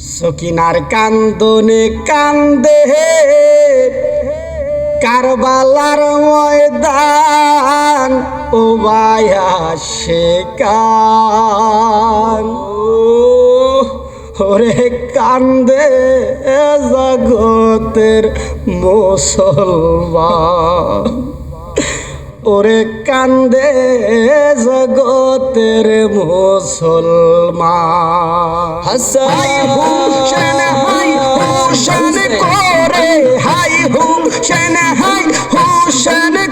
সকিনার কান্দনে কান্দে কারবালার ময়দান ও বায়া সে কান ওরে কান্দে জগতের মুসলমান ওরে কান্দে জগতের মুসলমান হাই হুসেন করে হাই হুসেন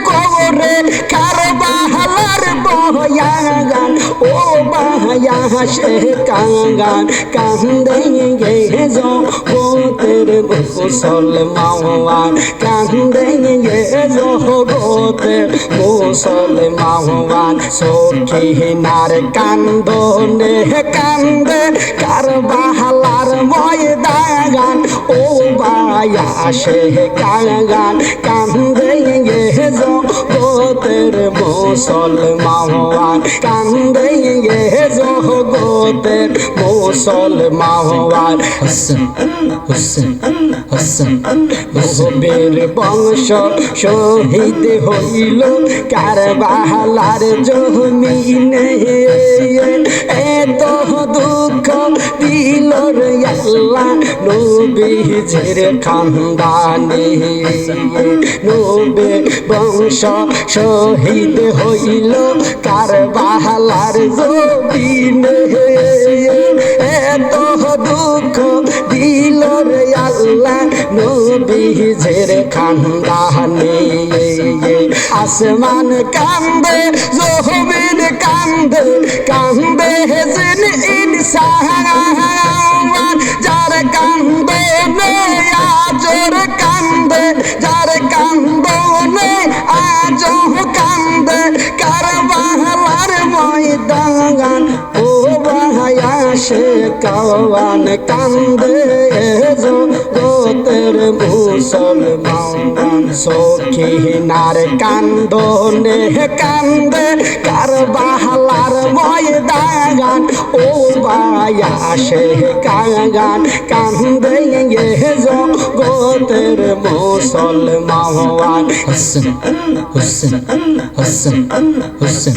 করে কারবালার বয়ান ও বায়া সে কাঙ্গান কান্দে গে জগতের মুসলমান কান্দে গে জগতের মুসলমান সখিনার কান্দনে কান্দে কারবালার ময়দান ও বায়া সে কাঙ্গান কান্দে গে জগতের মুসলমান কান্দে গে জগতের মুসলমান হোসেন হোসেন হোসেন নবীর বংশ শহীদ হইল কারবালার জমিনে এত দুঃখ দিল রে আল্লাহ নবীজির খানদানে নবীর বংশ শহীদ হইল কারবালার জমিনে এত দুঃখ দিল রে আল্লাহ নবীজির খানদানে আসমান কান্দে জমিন কান্দে কান্দে হেসেন ইনসান যার কান্দে নে আজর কান্দে যার কান্দে নে আজ কান্দে কারবালার ময়দান ও বায়া সে কাওয়ান কান্দে জগতের মুসলমান সখিনার কান্দনে কান্দে কারবালার ময়দান ও বায়া সে কাঙ্গান কান্দে গে জগতের মুসলমান হোসেন হোসেন হোসেন হোসেন